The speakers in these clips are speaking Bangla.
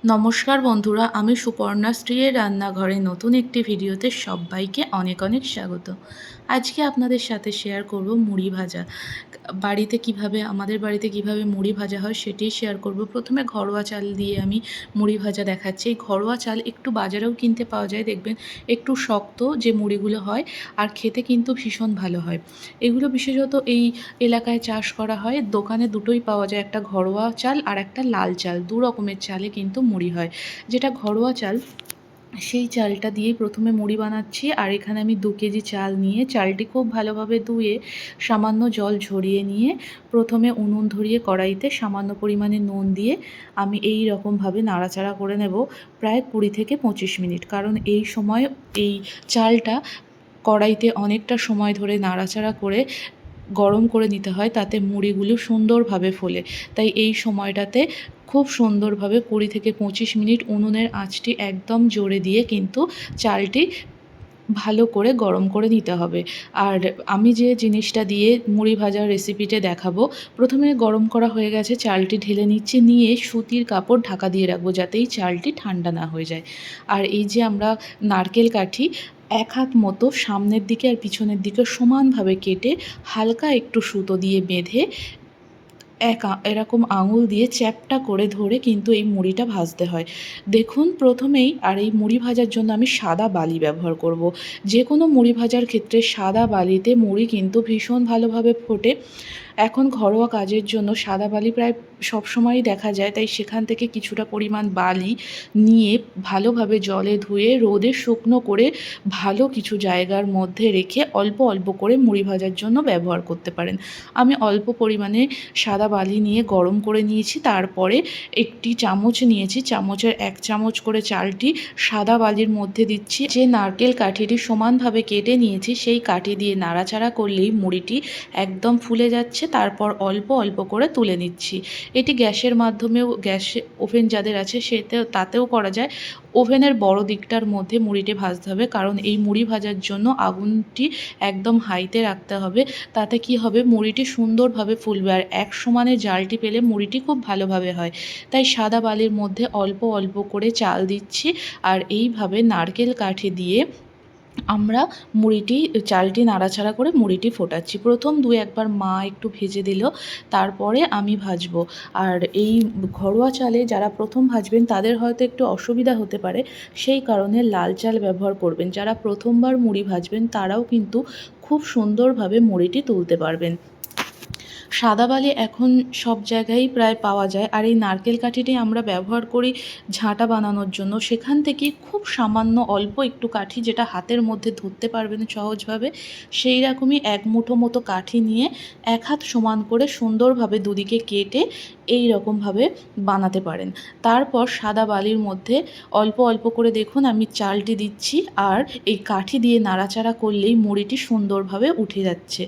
নমস্কার বন্ধুরা, আমি সুপর্ণা স্ত্রীর রান্নাঘরে নতুন একটি ভিডিওতে সবাইকে অনেক অনেক স্বাগত। আজকে আপনাদের সাথে শেয়ার করব মুড়ি ভাজা। আমাদের বাড়িতে কিভাবে মুড়ি ভাজা হয় সেটিই শেয়ার করব। প্রথমে ঘরোয়া চাল দিয়ে আমি মুড়ি ভাজা দেখাচ্ছি। এই ঘরোয়া চাল একটু বাজারেও কিনতে পাওয়া যায়, দেখবেন একটু শক্ত যে মুড়িগুলো হয়, আর খেতে কিন্তু ভীষণ ভালো হয়। এগুলো বিশেষত এই এলাকায় চাষ করা হয়। দোকানে দুটোই পাওয়া যায়, একটা ঘরোয়া চাল আর একটা লাল চাল। দু রকমের চালে কিন্তু মুড়ি হয়। যেটা ঘরোয়া চাল, সেই চালটা দিয়েই প্রথমে মুড়ি বানাচ্ছি। আর এখানে আমি 2 কেজি চাল নিয়ে চালটি খুব ভালোভাবে ধুয়ে সামান্য জল ঝরিয়ে নিয়ে প্রথমে উনুন ধরিয়ে কড়াইতে সামান্য পরিমাণে নুন দিয়ে আমি এই রকমভাবে নাড়াচাড়া করে নেব প্রায় 20 থেকে 25 মিনিট। কারণ এই সময় এই চালটা কড়াইতে অনেকটা সময় ধরে নাড়াচাড়া করে গরম করে নিতে হয়, তাতে মুড়িগুলো সুন্দরভাবে ফোলে। তাই এই সময়টাতে খুব সুন্দরভাবে 20 থেকে 25 মিনিট উনুনের আঁচটি একদম জোরে দিয়ে কিন্তু চালটি ভালো করে গরম করে নিতে হবে। আর আমি যে জিনিসটা দিয়ে মুড়ি ভাজার রেসিপিটা দেখাবো, প্রথমে গরম করা হয়ে গেছে, চালটি ঢেলে নিচ্ছি, নিয়ে সুতির কাপড় ঢাকা দিয়ে রাখবো যাতে এই চালটি ঠান্ডা না হয়ে যায়। আর এই যে আমরা নারকেল কাঠি 1 হাত মতো সামনের দিকে আর পিছনের দিকে সমানভাবে কেটে হালকা একটু সুতো দিয়ে বেঁধে এরকম আঙুল দিয়ে চ্যাপ্টা করে ধরে কিন্তু এই মুড়িটা ভাজতে হয়। দেখুন প্রথমেই, আর এই মুড়ি ভাজার জন্য আমি সাদা বালি ব্যবহার করব। যে কোনো মুড়ি ভাজার ক্ষেত্রে সাদা বালিতে মুড়ি কিন্তু ভীষণ ভালোভাবে ফোটে। এখন ঘরোয়া কাজের জন্য সাদা বালি প্রায় সবসময়ই দেখা যায়, তাই সেখান থেকে কিছুটা পরিমাণ বালি নিয়ে ভালোভাবে জলে ধুয়ে রোদে শুকনো করে ভালো কিছু জায়গার মধ্যে রেখে অল্প অল্প করে মুড়ি ভাজার জন্য ব্যবহার করতে পারেন। আমি অল্প পরিমাণে সাদা বালি নিয়ে গরম করে নিয়েছি, তারপরে একটি চামচ নিয়েছি, চামচের 1 চামচ করে চালটি সাদা বালির মধ্যে দিচ্ছি। যে নারকেল কাঠিটি সমানভাবে কেটে নিয়েছি সেই কাঠি দিয়ে নাড়াচাড়া করলেই মুড়িটি একদম ফুলে যাচ্ছে। তারপর অল্প অল্প করে তুলে নিচ্ছি। এটি গ্যাসের মাধ্যমেও, ওভেন যাদের আছে তাতেও করা যায়। ওভেনের বড় দিকটার মধ্যে মুড়িটি ভাজতে হবে, কারণ এই মুড়ি ভাজার জন্য আগুনটি একদম হাইতে রাখতে হবে। তাতে কি হবে, মুড়িটি সুন্দরভাবে ফুলবে। আর এক সমানে জালটি পেলে মুড়িটি খুব ভালোভাবে হয়। তাই সাদা বালির মধ্যে অল্প অল্প করে চাল দিচ্ছি, আর এইভাবে নারকেল কাঠি দিয়ে আমরা চালটি নাড়াচাড়া করে মুড়িটি ফোটাচ্ছি। প্রথম 2-1 বার মা একটু ভেজে দিল, তারপরে আমি ভাজবো। আর এই ঘরোয়া চালে যারা প্রথম ভাজবেন তাদের হয়তো একটু অসুবিধা হতে পারে, সেই কারণে লাল চাল ব্যবহার করবেন। যারা প্রথমবার মুড়ি ভাজবেন তারাও কিন্তু খুব সুন্দরভাবে মুড়িটি তুলতে পারবেন। সাদা বালি এখন সব জায়গায়ই প্রায় পাওয়া যায়, আর এই নারকেল কাঠিটি আমরা ব্যবহার করি ঝাঁটা বানানোর জন্য। সেখান থেকে খুব সামান্য অল্প একটু কাঠি, যেটা হাতের মধ্যে ধরতে পারবেন সহজভাবে, সেই রকমই 1 মুঠো মতো কাঠি নিয়ে 1 হাত সমান করে সুন্দরভাবে দুদিকে কেটে এই রকমভাবে বানাতে পারেন। তারপর সাদা বালির মধ্যে অল্প অল্প করে দেখুন আমি চালটি দিচ্ছি, আর এই কাঠি দিয়ে নাড়াচাড়া করলেই মুড়িটি সুন্দরভাবে উঠে যাচ্ছে।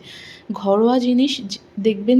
ঘরোয়া জিনিস দেখবেন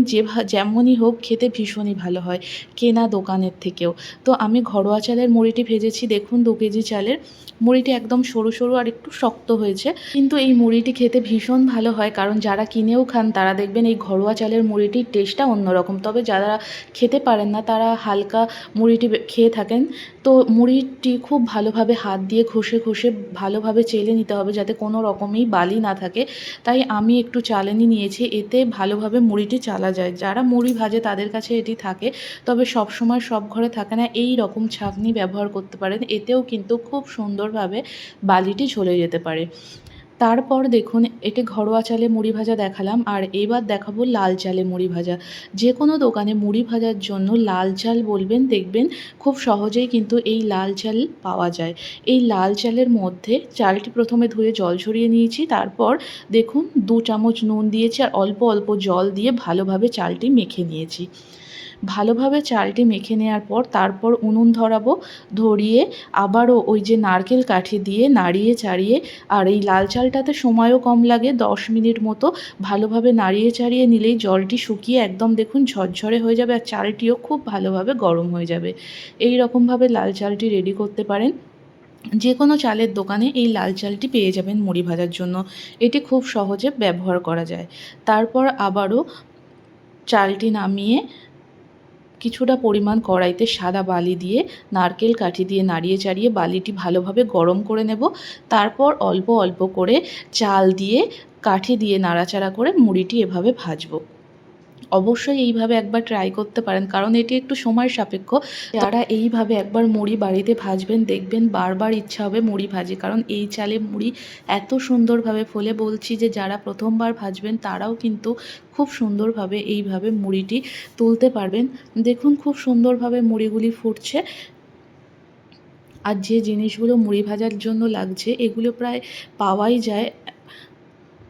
যেমনই হোক খেতে ভীষণই ভালো হয় কেনা দোকানের থেকেও। তো আমি ঘরোয়া চালের মুড়িটি ভেজেছি। দেখুন 2 কেজি চালের মুড়িটি একদম সরু সরু আর একটু শক্ত হয়েছে, কিন্তু এই মুড়িটি খেতে ভীষণ ভালো হয়। কারণ যারা কিনেও খান তারা দেখবেন এই ঘরোয়া চালের মুড়িটির টেস্টটা অন্যরকম। তবে যারা খেতে পারেন না তারা হালকা মুড়িটি খেয়ে থাকেন। তো মুড়িটি খুব ভালোভাবে হাত দিয়ে ঘষে ঘষে ভালোভাবে চেলে নিতে হবে যাতে কোনো রকমই বালি না থাকে। তাই আমি একটু চালেনি নিয়েছি, এতে ভালোভাবে মুড়িটি চালা যায়। যারা মুড়ি ভাজে তাদের কাছে এটি থাকে, তবে সবসময় সব ঘরে থাকে না। এই রকম ছাঁকনি ব্যবহার করতে পারেন, এতেও কিন্তু খুব সুন্দরভাবে বালিটি ঝরে যেতে পারে। তারপর দেখুন এটি ঘরোয়া চালে মুড়ি ভাজা দেখালাম, আর এবার দেখাবো লাল চালে মুড়ি ভাজা। যে কোনো দোকানে মুড়ি ভাজার জন্য লাল চাল বলবেন, দেখবেন খুব সহজেই কিন্তু এই লাল চাল পাওয়া যায়। এই লাল চালের মধ্যে চালটি প্রথমে ধুয়ে জল ঝরিয়ে নিয়েছি, তারপর দেখুন 2 চামচ নুন দিয়েছি আর অল্প অল্প জল দিয়ে ভালোভাবে চালটি মেখে নিয়েছি। ভালোভাবে চালটি মেখে নেওয়ার পর তারপর উনুন ধরাবো, ধরিয়ে আবারও ওই যে নারকেল কাঠি দিয়ে নাড়িয়ে চাড়িয়ে, আর এই লাল চালটাতে সময়ও কম লাগে, 10 মিনিট মতো ভালোভাবে নাড়িয়ে চাড়িয়ে নিলেই জলটি শুকিয়ে একদম দেখুন ঝরঝরে হয়ে যাবে, আর চালটিও খুব ভালোভাবে গরম হয়ে যাবে। এই রকমভাবে লাল চালটি রেডি করতে পারেন। যে কোনো চালের দোকানে এই লাল চালটি পেয়ে যাবেন মুড়ি ভাজার জন্য। এটি খুব সহজে ব্যবহার করা যায়। তারপর আবারও চালটি নামিয়ে কিছুটা পরিমাণ কড়াইতে সাদা বালি দিয়ে নারকেল কাঠি দিয়ে নাড়িয়ে চাড়িয়ে বালিটি ভালোভাবে গরম করে নেব। তারপর অল্প অল্প করে চাল দিয়ে কাঠি দিয়ে নাড়াচাড়া করে মুড়িটি এভাবে ভাজবো। অবশ্যই এইভাবে একবার ট্রাই করতে পারেন, কারণ এটি একটু সময় সাপেক্ষ। যারা এইভাবে একবার মুড়ি বাড়িতে ভাজবেন দেখবেন বারবার ইচ্ছা হবে মুড়ি ভাজি, কারণ এই চালে মুড়ি এত সুন্দরভাবে ফোলে। বলছি যে যারা প্রথমবার ভাজবেন তারাও কিন্তু খুব সুন্দরভাবে এইভাবে মুড়িটি তুলতে পারবেন। দেখুন খুব সুন্দরভাবে মুড়িগুলি ফুটছে। আর যে জিনিসগুলো মুড়ি ভাজার জন্য লাগছে এগুলো প্রায় পাওয়াই যায়।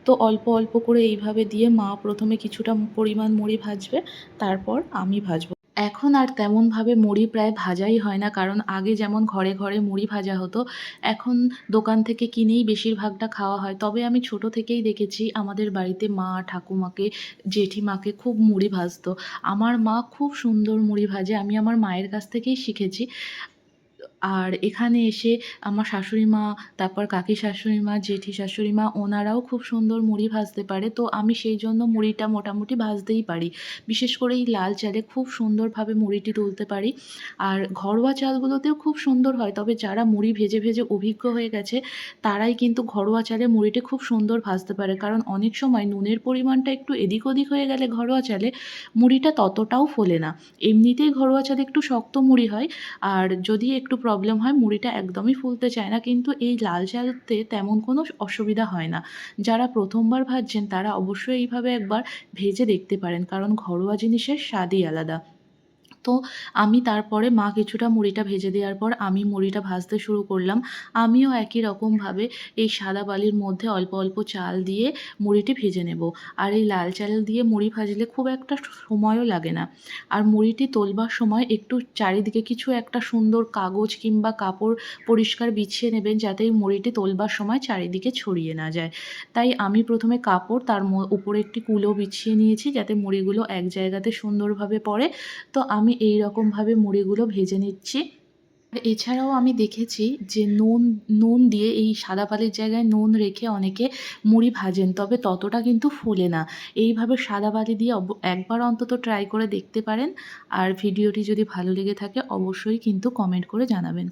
তো অল্প অল্প করে এইভাবে দিয়ে মা প্রথমে কিছুটা পরিমাণ মুড়ি ভাজবে, তারপর আমি ভাজবো। এখন আর তেমনভাবে মুড়ি প্রায় ভাজাই হয় না, কারণ আগে যেমন ঘরে ঘরে মুড়ি ভাজা হতো, এখন দোকান থেকে কিনেই বেশিরভাগটা খাওয়া হয়। তবে আমি ছোট থেকেই দেখেছি আমাদের বাড়িতে মা ঠাকুমাকে, জেঠিমাকে খুব মুড়ি ভাজতো। আমার মা খুব সুন্দর মুড়ি ভাজে, আমি আমার মায়ের কাছ থেকেই শিখেছি। আর এখানে এসে আমার শাশুড়ি মা, তারপর কাকি শাশুড়ি মা, জেঠি শাশুড়ি মা ওনারাও খুব সুন্দর মুড়ি ভাজতে পারে। তো আমি সেই জন্য মুড়িটা মোটামুটি ভাজতেই পারি। বিশেষ করে এই লাল চালে খুব সুন্দরভাবে মুড়িটি তুলতে পারি। আর ঘরোয়া চালগুলোতেও খুব সুন্দর হয়, তবে যারা মুড়ি ভেজে ভেজে অভিজ্ঞ হয়ে গেছে তারাই কিন্তু ঘরোয়া চালে মুড়িটি খুব সুন্দর ভাজতে পারে। কারণ অনেক সময় নুনের পরিমাণটা একটু এদিক ওদিক হয়ে গেলে ঘরোয়া চালে মুড়িটা ততটাও ফোলে না। এমনিতেই ঘরোয়া চালে একটু শক্ত মুড়ি হয়, আর যদি একটু প্রবলেম হয় মুড়িটা একদমই ফুলতে চায় না। কিন্তু এই লাল চালতে তেমন কোনো অসুবিধা হয় না। যারা প্রথমবার ভাজছেন তারা অবশ্যই এইভাবে একবার ভেজে দেখতে পারেন, কারণ ঘরোয়া জিনিসের স্বাদই আলাদা। তো আমি তারপরে মা কিছুটা মুড়িটা ভেজে দেওয়ার পর আমি মুড়িটা ভাজতে শুরু করলাম। আমিও একই রকমভাবে এই সাদা বালির মধ্যে অল্প অল্প চাল দিয়ে মুড়িটি ভেজে নেব। আর এই লাল চাল দিয়ে মুড়ি ভাজলে খুব একটা সময়ও লাগে না। আর মুড়িটি তোলবার সময় একটু চারিদিকে কিছু একটা সুন্দর কাগজ কিংবা কাপড় পরিষ্কার বিছিয়ে নেবেন, যাতে এই মুড়িটি তোলবার সময় চারিদিকে ছড়িয়ে না যায়। তাই আমি প্রথমে কাপড় তার উপরে একটি কুলো বিছিয়ে নিয়েছি, যাতে মুড়িগুলো এক জায়গাতে সুন্দরভাবে পড়ে। তো আমি এই রকমভাবে মুড়িগুলো ভেজে নিচ্ছি। আর এছাড়াও আমি দেখেছি যে নুন নুন দিয়ে এই সাদা বালির জায়গায় নুন রেখে অনেকে মুড়ি ভাজেন, তবে ততটা কিন্তু ফোলে না। এইভাবে সাদা বালি দিয়ে একবার অন্তত ট্রাই করে দেখতে পারেন। আর ভিডিওটি যদি ভালো লেগে থাকে অবশ্যই কিন্তু কমেন্ট করে জানাবেন।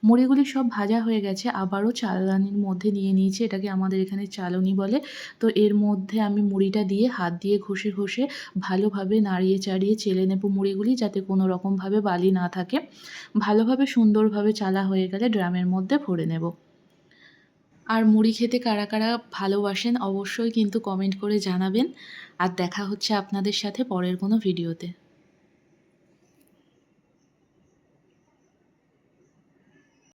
মুড়িগুলি সব ভাজা হয়ে গেছে, আবারও চালনির মধ্যে নিয়ে নিয়েছি, এটাকে আমাদের এখানে চালনি বলে। তো এর মধ্যে আমি মুড়িটা দিয়ে হাত দিয়ে ঘষে ঘষে ভালোভাবে নাড়িয়ে চাড়িয়ে চেলে নেব মুড়িগুলি, যাতে কোনো রকমভাবে বালি না থাকে। ভালোভাবে সুন্দরভাবে চালা হয়ে গেলে ড্রামের মধ্যে ভরে নেব। আর মুড়ি খেতে কারা কারা ভালোবাসেন অবশ্যই কিন্তু কমেন্ট করে জানাবেন। আর দেখা হচ্ছে আপনাদের সাথে পরের কোনো ভিডিওতে।